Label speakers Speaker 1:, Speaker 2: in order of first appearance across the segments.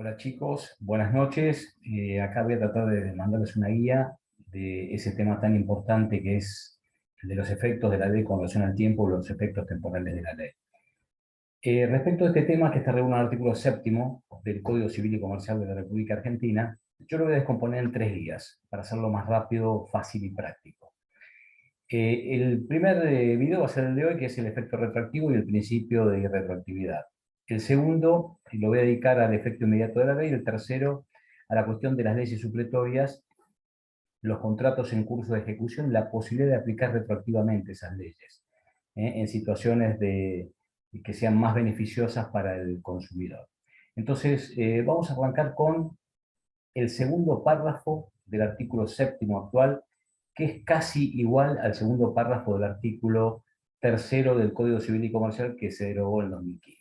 Speaker 1: Hola chicos, buenas noches. Acá voy a tratar de mandarles una guía de ese tema tan importante que es el de los efectos de la ley con relación al tiempo o los efectos temporales de la ley. Respecto a este tema que está regulado en el artículo séptimo del Código Civil y Comercial de la República Argentina, yo lo voy a descomponer en tres guías para hacerlo más rápido, fácil y práctico. El primer video va a ser el de hoy, que es el efecto retroactivo y el principio de irretroactividad. El segundo lo voy a dedicar al efecto inmediato de la ley. El tercero, a la cuestión de las leyes supletorias, los contratos en curso de ejecución, la posibilidad de aplicar retroactivamente esas leyes en situaciones que sean más beneficiosas para el consumidor. Entonces, vamos a arrancar con el segundo párrafo del artículo séptimo actual, que es casi igual al segundo párrafo del artículo tercero del Código Civil y Comercial que se derogó en 2015.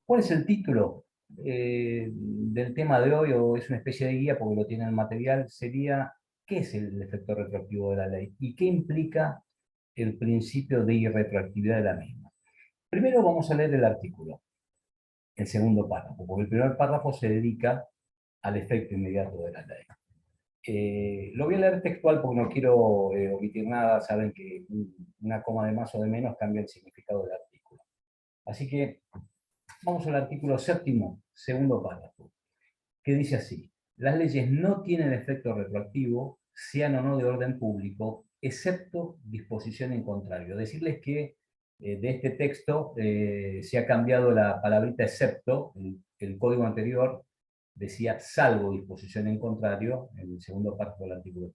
Speaker 1: ¿Cuál es el título del tema de hoy? O es una especie de guía porque lo tiene en el material. Sería, ¿qué es el efecto retroactivo de la ley? ¿Y qué implica el principio de irretroactividad de la misma? Primero vamos a leer el artículo, el segundo párrafo, porque el primer párrafo se dedica al efecto inmediato de la ley. Lo voy a leer textual porque no quiero omitir nada. Saben que una coma de más o de menos cambia el significado del artículo. Así que vamos al artículo séptimo, segundo párrafo, que dice así: las leyes no tienen efecto retroactivo, sean o no de orden público, excepto disposición en contrario. Decirles que de este texto se ha cambiado la palabrita excepto. El código anterior decía salvo disposición en contrario, en el segundo párrafo del artículo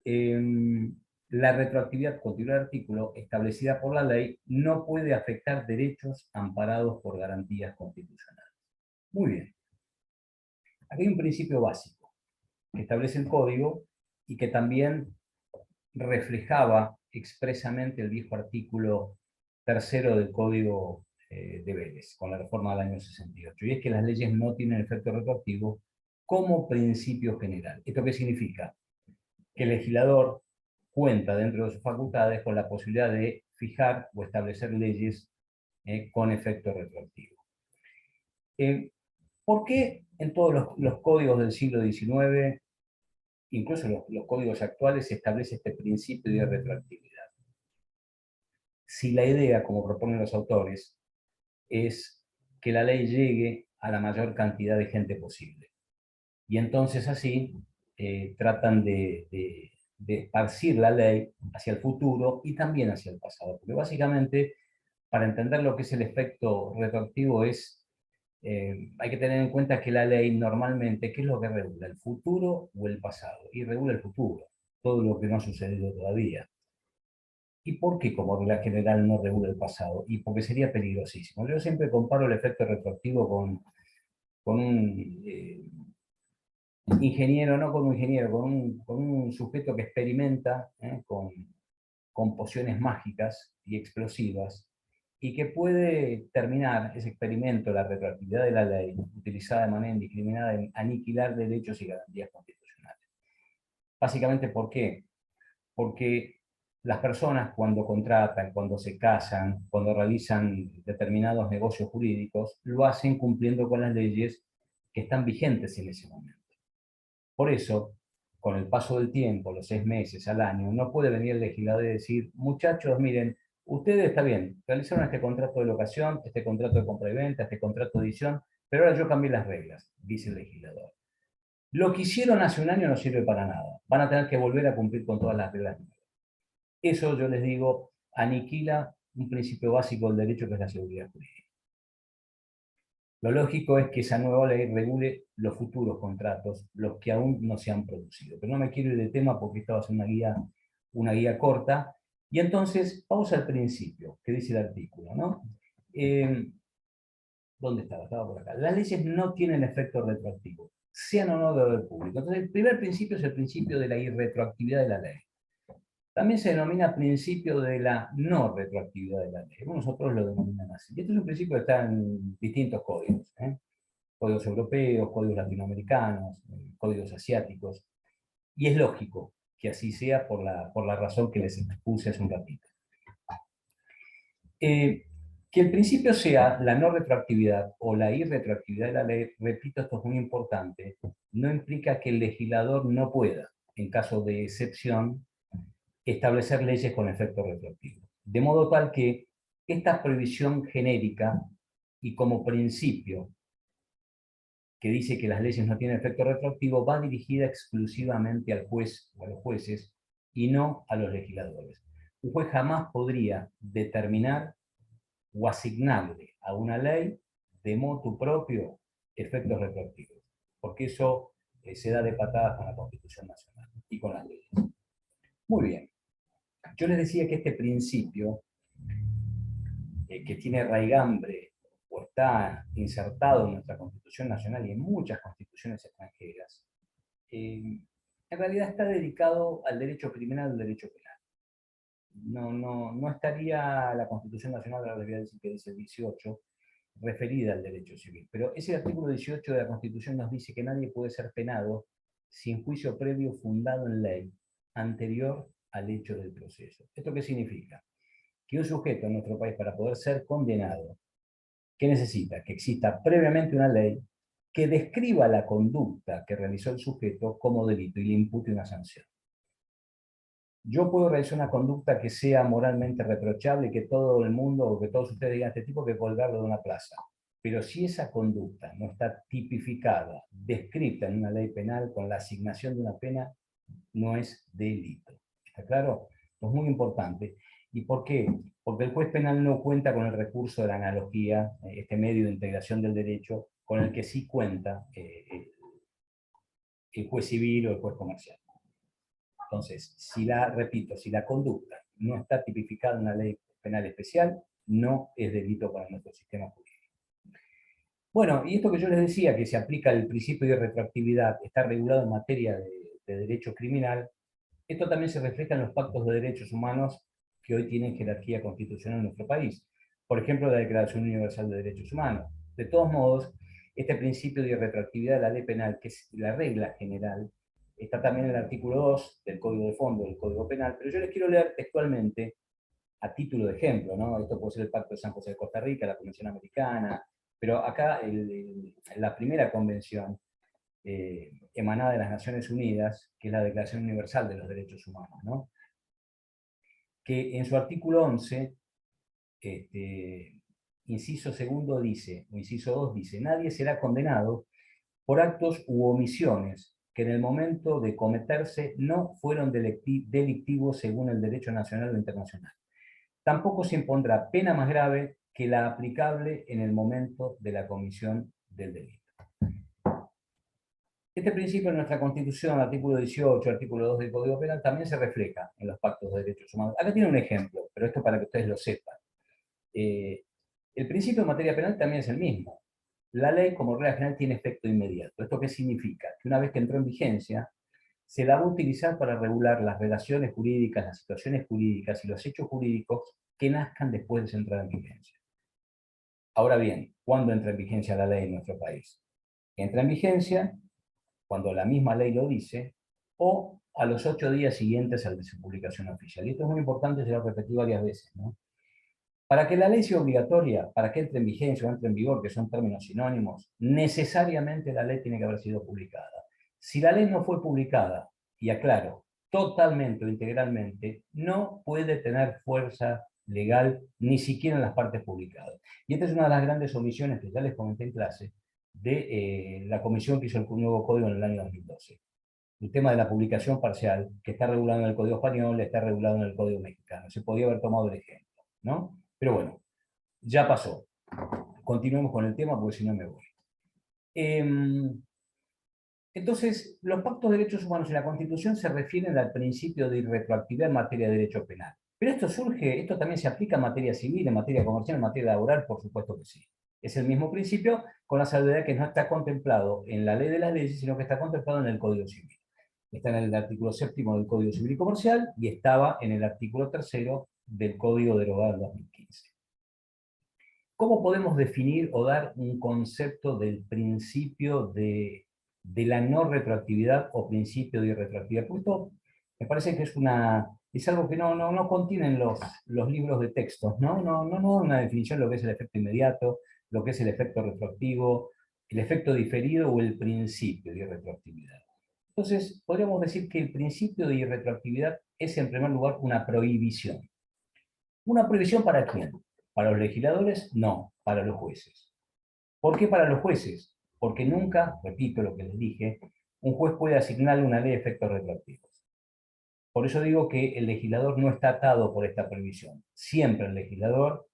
Speaker 1: 3. La retroactividad, continúa el artículo, establecida por la ley, no puede afectar derechos amparados por garantías constitucionales. Muy bien. Aquí hay un principio básico que establece el código y que también reflejaba expresamente el viejo artículo tercero del Código de Vélez, con la reforma del año 68. Y es que las leyes no tienen efecto retroactivo como principio general. ¿Esto qué significa? Que el legislador cuenta dentro de sus facultades con la posibilidad de fijar o establecer leyes con efecto retroactivo. ¿Por qué en todos los códigos del siglo XIX, incluso los códigos actuales, se establece este principio de retroactividad? Si la idea, como proponen los autores, es que la ley llegue a la mayor cantidad de gente posible. Y entonces así tratan de esparcir la ley hacia el futuro y también hacia el pasado. Porque básicamente, para entender lo que es el efecto retroactivo, hay que tener en cuenta que la ley normalmente, ¿qué es lo que regula? ¿El futuro o el pasado? Y regula el futuro, todo lo que no ha sucedido todavía. ¿Y por qué como regla general no regula el pasado? Y porque sería peligrosísimo. Yo siempre comparo el efecto retroactivo con un ingeniero, no con un ingeniero, con un sujeto que experimenta con pociones mágicas y explosivas y que puede terminar ese experimento, la retroactividad de la ley, utilizada de manera indiscriminada en aniquilar derechos y garantías constitucionales. Básicamente, ¿por qué? Porque las personas cuando contratan, cuando se casan, cuando realizan determinados negocios jurídicos, lo hacen cumpliendo con las leyes que están vigentes en ese momento. Por eso, con el paso del tiempo, los 6 meses al año, no puede venir el legislador y decir: muchachos, miren, ustedes está bien, realizaron este contrato de locación, este contrato de compra y venta, este contrato de edición, pero ahora yo cambié las reglas, dice el legislador. Lo que hicieron hace un año no sirve para nada. Van a tener que volver a cumplir con todas las reglas. Eso, yo les digo, aniquila un principio básico del derecho, que es la seguridad jurídica. Lo lógico es que esa nueva ley regule los futuros contratos, los que aún no se han producido. Pero no me quiero ir de tema porque esta va a ser una guía corta. Y entonces, vamos al principio, que dice el artículo, ¿no? ¿Dónde estaba? Estaba por acá. Las leyes no tienen efecto retroactivo, sean o no de orden público. Entonces, el primer principio es el principio de la irretroactividad de la ley. También se denomina principio de la no retroactividad de la ley. Algunos otros lo denominan así. Y este es un principio que está en distintos códigos. Códigos europeos, códigos latinoamericanos, códigos asiáticos. Y es lógico que así sea por la razón que les expuse hace un ratito. Que el principio sea la no retroactividad o la irretroactividad de la ley, repito, esto es muy importante, no implica que el legislador no pueda, en caso de excepción, establecer leyes con efecto retroactivo. De modo tal que esta prohibición genérica y como principio que dice que las leyes no tienen efecto retroactivo va dirigida exclusivamente al juez o a los jueces y no a los legisladores. Un juez jamás podría determinar o asignarle a una ley de motu propio efectos retroactivos, porque eso se da de patadas con la Constitución Nacional y con las leyes. Muy bien. Yo les decía que este principio, que tiene raigambre o está insertado en nuestra Constitución Nacional y en muchas constituciones extranjeras, en realidad está dedicado al derecho criminal y al derecho penal. No estaría la Constitución Nacional, ahora les voy a decir que dice el 18, referida al derecho civil. Pero ese artículo 18 de la Constitución nos dice que nadie puede ser penado sin juicio previo fundado en ley anterior al hecho del proceso. ¿Esto qué significa? Que un sujeto en nuestro país, para poder ser condenado, ¿qué necesita? Que exista previamente una ley que describa la conducta que realizó el sujeto como delito y le impute una sanción. Yo puedo realizar una conducta que sea moralmente reprochable y que todo el mundo o que todos ustedes digan este tipo que colgarlo de una plaza. Pero si esa conducta no está tipificada, descrita en una ley penal con la asignación de una pena, no es delito. ¿Está claro? Esto es muy importante. ¿Y por qué? Porque el juez penal no cuenta con el recurso de la analogía, este medio de integración del derecho, con el que sí cuenta el juez civil o el juez comercial. Entonces, repito, si la conducta no está tipificada en una ley penal especial, no es delito para nuestro sistema jurídico. Bueno, y esto que yo les decía, que se aplica el principio de retroactividad, está regulado en materia de derecho criminal, esto también se refleja en los pactos de derechos humanos que hoy tienen jerarquía constitucional en nuestro país. Por ejemplo, la Declaración Universal de Derechos Humanos. De todos modos, este principio de retroactividad de la ley penal, que es la regla general, está también en el artículo 2 del Código de Fondo del Código Penal, pero yo les quiero leer textualmente, a título de ejemplo, ¿no? Esto puede ser el Pacto de San José de Costa Rica, la Convención Americana, pero acá la primera convención emanada de las Naciones Unidas, que es la Declaración Universal de los Derechos Humanos, ¿no? Que en su artículo 11, inciso segundo dice, o inciso 2 dice, nadie será condenado por actos u omisiones que en el momento de cometerse no fueron delictivos según el derecho nacional o internacional. Tampoco se impondrá pena más grave que la aplicable en el momento de la comisión del delito. Este principio en nuestra Constitución, artículo 18, artículo 2 del Código Penal, también se refleja en los pactos de derechos humanos. Acá tiene un ejemplo, pero esto para que ustedes lo sepan. El principio en materia penal también es el mismo. La ley, como regla general, tiene efecto inmediato. ¿Esto qué significa? Que una vez que entró en vigencia, se la va a utilizar para regular las relaciones jurídicas, las situaciones jurídicas y los hechos jurídicos que nazcan después de su entrada en vigencia. Ahora bien, ¿cuándo entra en vigencia la ley en nuestro país? Entra en vigencia cuando la misma ley lo dice, o a los 8 días siguientes al de su publicación oficial. Y esto es muy importante, se lo he repetido varias veces, ¿no? Para que la ley sea obligatoria, para que entre en vigencia o entre en vigor, que son términos sinónimos, necesariamente la ley tiene que haber sido publicada. Si la ley no fue publicada, y aclaro, totalmente o integralmente, no puede tener fuerza legal ni siquiera en las partes publicadas. Y esta es una de las grandes omisiones que ya les comenté en clase de la comisión que hizo el nuevo código en el año 2012. El tema de la publicación parcial, que está regulado en el Código Español, está regulado en el Código Mexicano. Se podía haber tomado el ejemplo, ¿no? Pero bueno, ya pasó. Continuemos con el tema porque si no me voy. Entonces, los pactos de derechos humanos en la Constitución se refieren al principio de irretroactividad en materia de derecho penal. Pero esto también se aplica en materia civil, en materia comercial, en materia laboral, por supuesto que sí. Es el mismo principio, con la salvedad que no está contemplado en la ley de las leyes, sino que está contemplado en el Código Civil. Está en el artículo 7º del Código Civil y Comercial y estaba en el artículo 3º del Código derogado del 2015. ¿Cómo podemos definir o dar un concepto del principio de la no retroactividad o principio de irretroactividad? Porque esto me parece que es una es algo que no contienen los libros de textos, no una definición de lo que es el efecto inmediato, lo que es el efecto retroactivo, el efecto diferido o el principio de irretroactividad. Entonces, podríamos decir que el principio de irretroactividad es, en primer lugar, una prohibición. ¿Una prohibición para quién? ¿Para los legisladores? No, para los jueces. ¿Por qué para los jueces? Porque nunca, repito lo que les dije, un juez puede asignarle una ley de efectos retroactivos. Por eso digo que el legislador no está atado por esta prohibición. Siempre el legislador,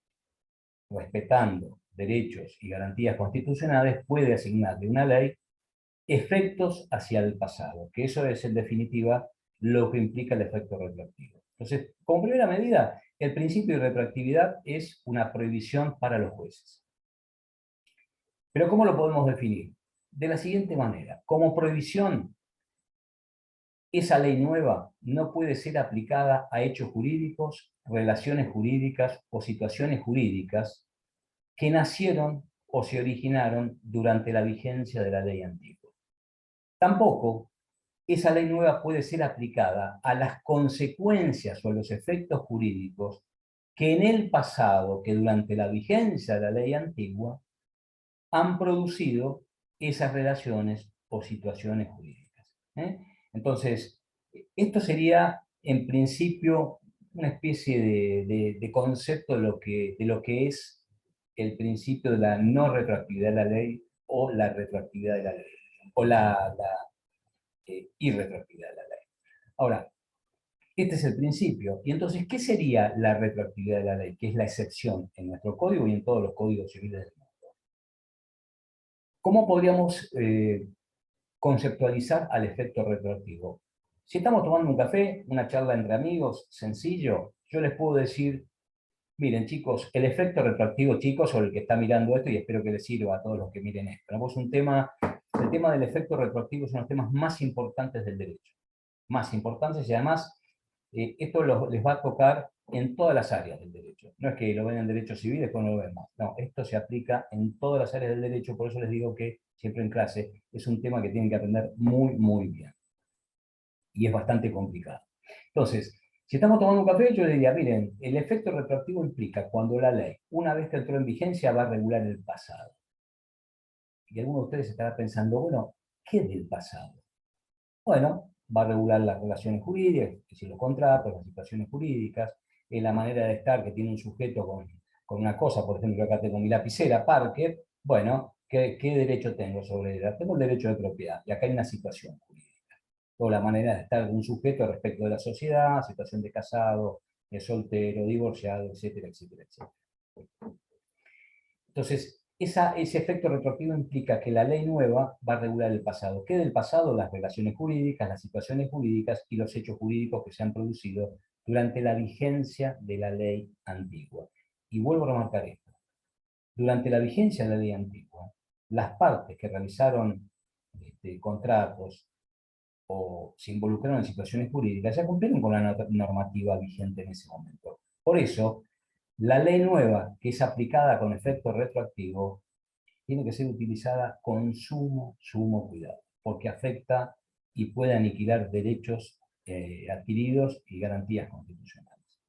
Speaker 1: respetando derechos y garantías constitucionales, puede asignarle una ley efectos hacia el pasado, que eso es en definitiva lo que implica el efecto retroactivo. Entonces, como primera medida, el principio de retroactividad es una prohibición para los jueces. Pero ¿cómo lo podemos definir? De la siguiente manera: como prohibición, esa ley nueva no puede ser aplicada a hechos jurídicos, relaciones jurídicas o situaciones jurídicas que nacieron o se originaron durante la vigencia de la ley antigua. Tampoco esa ley nueva puede ser aplicada a las consecuencias o a los efectos jurídicos que en el pasado, que durante la vigencia de la ley antigua, han producido esas relaciones o situaciones jurídicas. Entonces, esto sería, en principio, una especie de concepto de lo que es el principio de la no retroactividad de la ley o la retroactividad de la ley, o la irretroactividad de la ley. Ahora, este es el principio. Y entonces, ¿qué sería la retroactividad de la ley? Que es la excepción en nuestro código y en todos los códigos civiles del mundo. ¿Cómo podríamos conceptualizar al efecto retroactivo? Si estamos tomando un café, una charla entre amigos, sencillo, yo les puedo decir: miren, chicos, el efecto retroactivo, chicos, o el que está mirando esto, y espero que les sirva a todos los que miren esto, ¿no? El tema del efecto retroactivo es uno de los temas más importantes del derecho. Más importantes, y además esto les va a tocar en todas las áreas del derecho. No es que lo ven en derecho civil y después no lo ven más. No, esto se aplica en todas las áreas del derecho, por eso les digo que siempre en clase es un tema que tienen que aprender muy bien. Y es bastante complicado. Entonces, si estamos tomando un café, yo les diría: miren, el efecto retroactivo implica cuando la ley, una vez que entró en vigencia, va a regular el pasado. Y alguno de ustedes estará pensando: bueno, ¿qué del pasado? Bueno, va a regular las relaciones jurídicas, es decir, los contratos, las situaciones jurídicas, la manera de estar que tiene un sujeto con una cosa. Por ejemplo, acá tengo mi lapicera, Parker. Bueno, ¿qué derecho tengo sobre ella? Tengo el derecho de propiedad, y acá hay una situación jurídica. O la manera de estar de un sujeto respecto de la sociedad, situación de casado, de soltero, divorciado, etcétera, etcétera, etcétera. Entonces, ese efecto retroactivo implica que la ley nueva va a regular el pasado. ¿Qué del pasado? Las relaciones jurídicas, las situaciones jurídicas y los hechos jurídicos que se han producido durante la vigencia de la ley antigua. Y vuelvo a remarcar esto: durante la vigencia de la ley antigua, las partes que realizaron contratos o se involucraron en situaciones jurídicas ya cumplieron con la normativa vigente en ese momento. Por eso, la ley nueva, que es aplicada con efecto retroactivo, tiene que ser utilizada con sumo cuidado, porque afecta y puede aniquilar derechos adquiridos y garantías constitucionales.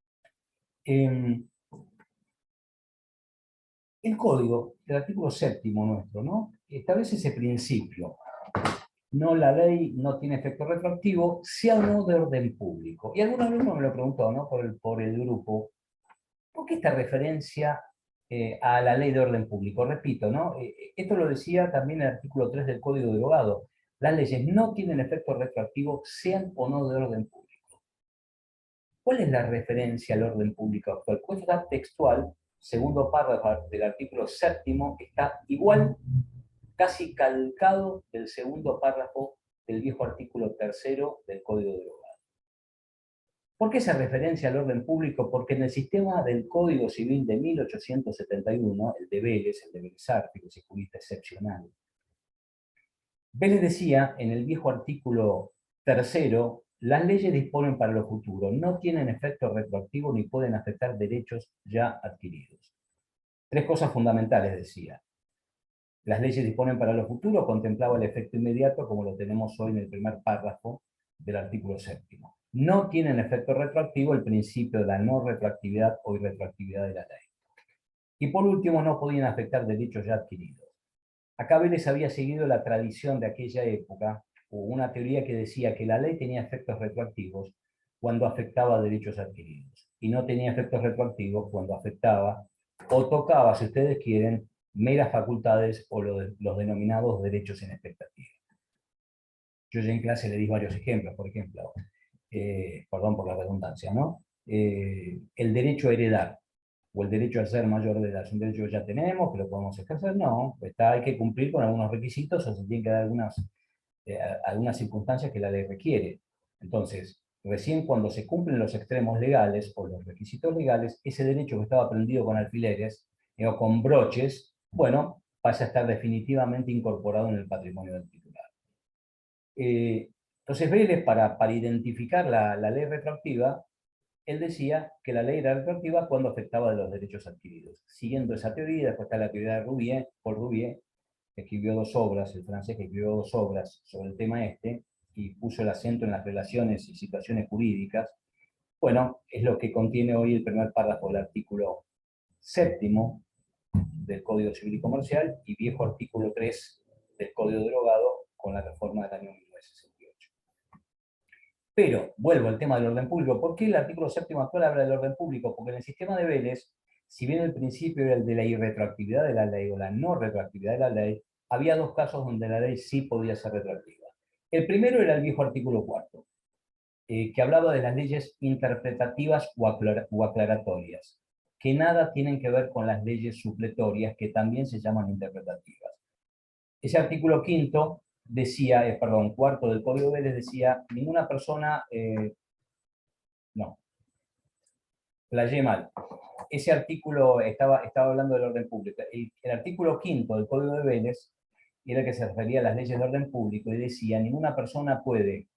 Speaker 1: El código, el artículo 7º nuestro, ¿no?, establece ese principio: no, la ley no tiene efecto retroactivo, sea o no de orden público. Y algún alumno me lo preguntó, ¿no?, por el grupo: ¿por qué esta referencia a la ley de orden público? Repito, ¿no? Esto lo decía también el artículo 3 del Código de Abogado. Las leyes no tienen efecto retroactivo, sean o no de orden público. ¿Cuál es la referencia al orden público actual? Pues está textual, segundo párrafo del artículo 7º, está igual, casi calcado del segundo párrafo del viejo artículo 3º del Código de Abogado. ¿Por qué esa referencia al orden público? Porque en el sistema del Código Civil de 1871, el de Vélez, el de Vélez Arfield, que es jurista excepcional, Vélez decía en el viejo artículo 3º: las leyes disponen para lo futuro, no tienen efecto retroactivo ni pueden afectar derechos ya adquiridos. Tres cosas fundamentales decía. Las leyes disponen para lo futuro, contemplaba el efecto inmediato, como lo tenemos hoy en el primer párrafo del artículo 7º. no tienen efecto retroactivo el principio de la no retroactividad o irretroactividad de la ley. Y por último, no podían afectar derechos ya adquiridos. Acá Vélez había seguido la tradición de aquella época, o una teoría que decía que la ley tenía efectos retroactivos cuando afectaba derechos adquiridos, y no tenía efectos retroactivos cuando afectaba o tocaba, si ustedes quieren, meras facultades o los denominados derechos en expectativa. Yo ya en clase le di varios ejemplos, por ejemplo, perdón por la redundancia, ¿no? El derecho a heredar o el derecho a ser mayor de edad, es un derecho que ya tenemos, que lo podemos ejercer, no, hay que cumplir con algunos requisitos o se tienen que dar algunas circunstancias que la ley requiere. Entonces, recién cuando se cumplen los extremos legales o los requisitos legales, ese derecho que estaba prendido con alfileres o con broches, bueno, pasa a estar definitivamente incorporado en el patrimonio del titular. Entonces Vélez, para identificar la ley retroactiva, él decía que la ley era retroactiva cuando afectaba de los derechos adquiridos. Siguiendo esa teoría, después está la teoría de Rouvier, Paul Rouvier, que escribió 2 obras, el francés que escribió 2 obras sobre el tema este, y puso el acento en las relaciones y situaciones jurídicas. Bueno, es lo que contiene hoy el primer párrafo del artículo 7º del Código Civil y Comercial y viejo artículo 3 del Código Derogado con la reforma del año 1968. Pero, vuelvo al tema del orden público. ¿Por qué el artículo 7º actual habla del orden público? Porque en el sistema de Vélez, si bien el principio era el de la irretroactividad de la ley o la no retroactividad de la ley, había 2 casos donde la ley sí podía ser retroactiva. El primero era el viejo artículo 4, que hablaba de las leyes interpretativas o aclaratorias, que nada tienen que ver con las leyes supletorias, que también se llaman interpretativas. Ese artículo 5º decía, perdón, 4º del Código Vélez decía, ninguna persona, no, playé mal. Ese artículo estaba hablando del orden público. El artículo 5º del Código de Vélez era el que se refería a las leyes de orden público y decía, ninguna persona puede,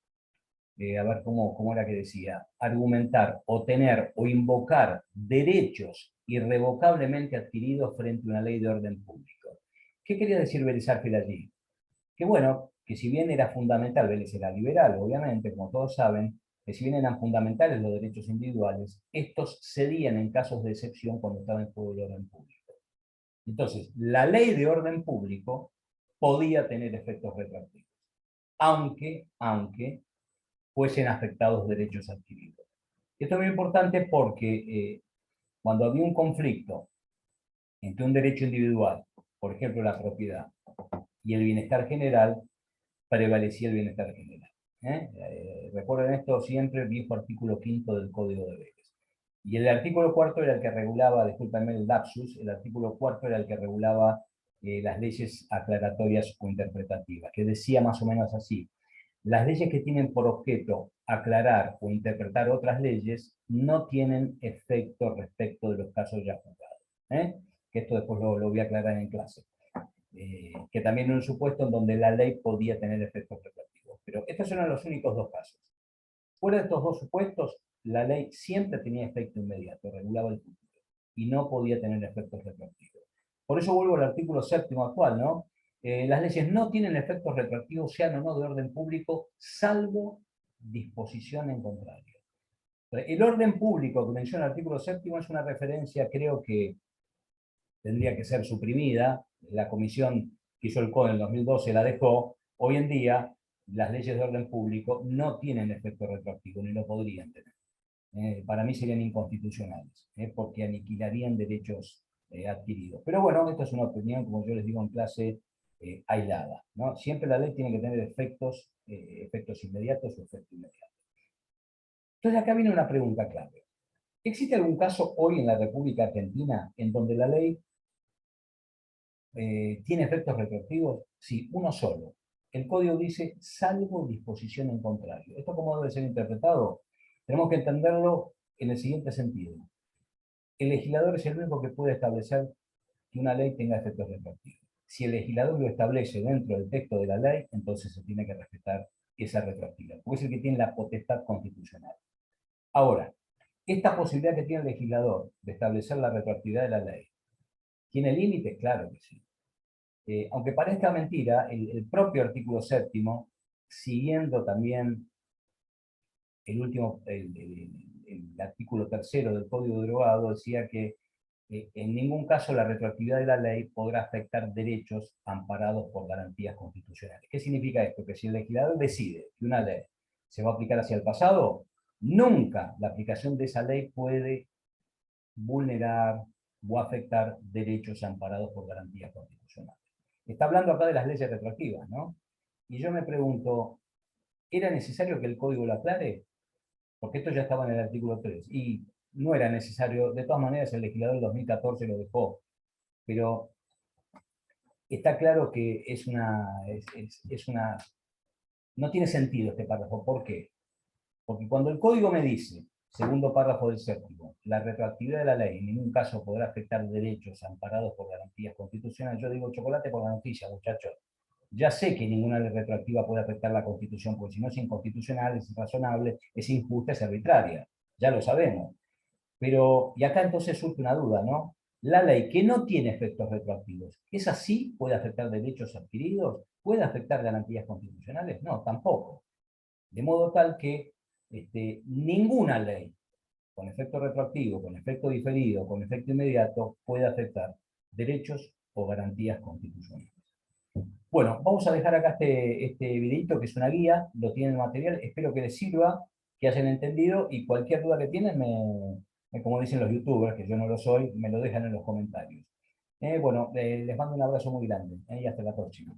Speaker 1: a ver cómo era que decía, argumentar o tener o invocar derechos irrevocablemente adquiridos frente a una ley de orden público. ¿Qué quería decir Vélez Arfiel allí? Que bueno, que si bien era fundamental, Vélez era liberal, obviamente, como todos saben, que si bien eran fundamentales los derechos individuales, estos cedían en casos de excepción cuando estaba en juego el orden público. Entonces, la ley de orden público podía tener efectos retroactivos, aunque fuesen afectados derechos adquiridos. Esto es muy importante porque cuando había un conflicto entre un derecho individual, por ejemplo la propiedad, y el bienestar general, prevalecía el bienestar general. Recuerden esto siempre, el viejo artículo 5º del Código de Vélez. Y el artículo 4º era el que regulaba, discúlpenme el lapsus, el artículo 4º era el que regulaba las leyes aclaratorias o interpretativas, que decía más o menos así: las leyes que tienen por objeto aclarar o interpretar otras leyes no tienen efecto respecto de los casos ya juzgados. Que esto después lo voy a aclarar en clase. Que también era un supuesto en donde la ley podía tener efectos retroactivos. Pero estos eran los únicos 2 casos. Fuera de estos 2 supuestos, la ley siempre tenía efecto inmediato, regulaba el futuro, y no podía tener efectos retroactivos. Por eso vuelvo al artículo 7º actual, ¿no? Las leyes no tienen efectos retroactivos, sean o no de orden público, salvo disposición en contrario. El orden público que menciona el artículo 7º es una referencia, creo que tendría que ser suprimida. La comisión que hizo el COE en el 2012 la dejó. Hoy en día, las leyes de orden público no tienen efecto retroactivo, ni lo podrían tener. Para mí serían inconstitucionales, porque aniquilarían derechos adquiridos. Pero bueno, esta es una opinión, como yo les digo en clase, aislada, ¿no? Siempre la ley tiene que tener efectos inmediatos o efecto inmediato. Entonces acá viene una pregunta clave. ¿Existe algún caso hoy en la República Argentina en donde la ley tiene efectos retroactivos? Sí, uno solo. El código dice, salvo disposición en contrario. ¿Esto cómo debe ser interpretado? Tenemos que entenderlo en el siguiente sentido. El legislador es el único que puede establecer que una ley tenga efectos retroactivos. Si el legislador lo establece dentro del texto de la ley, entonces se tiene que respetar esa retroactividad, porque es el que tiene la potestad constitucional. Ahora, esta posibilidad que tiene el legislador de establecer la retroactividad de la ley, ¿tiene límites? Claro que sí. Aunque parezca mentira, el propio artículo 7º, siguiendo también el artículo tercero del Código Derogado decía que en ningún caso la retroactividad de la ley podrá afectar derechos amparados por garantías constitucionales. ¿Qué significa esto? Que si el legislador decide que una ley se va a aplicar hacia el pasado, nunca la aplicación de esa ley puede vulnerar o afectar derechos amparados por garantías constitucionales. Está hablando acá de las leyes retroactivas, ¿no? Y yo me pregunto, ¿era necesario que el código lo aclare? Porque esto ya estaba en el artículo 3, y no era necesario. De todas maneras, el legislador del 2014 lo dejó, pero está claro que no tiene sentido este párrafo. ¿Por qué? Porque cuando el código me dice, segundo párrafo del séptimo, la retroactividad de la ley en ningún caso podrá afectar derechos amparados por garantías constitucionales, yo digo chocolate por la noticia, muchachos. Ya sé que ninguna ley retroactiva puede afectar la Constitución, porque si no es inconstitucional, es irrazonable, es injusta, es arbitraria. Ya lo sabemos. Pero, y acá entonces surge una duda, ¿no? La ley que no tiene efectos retroactivos, ¿esa sí puede afectar derechos adquiridos? ¿Puede afectar garantías constitucionales? No, tampoco. De modo tal que ninguna ley con efecto retroactivo, con efecto diferido, con efecto inmediato, puede afectar derechos o garantías constitucionales. Bueno, vamos a dejar acá este videito que es una guía, lo tienen el material, espero que les sirva, que hayan entendido, y cualquier duda que tienen, como dicen los youtubers, que yo no lo soy, me lo dejan en los comentarios. Bueno, les mando un abrazo muy grande, y hasta la próxima.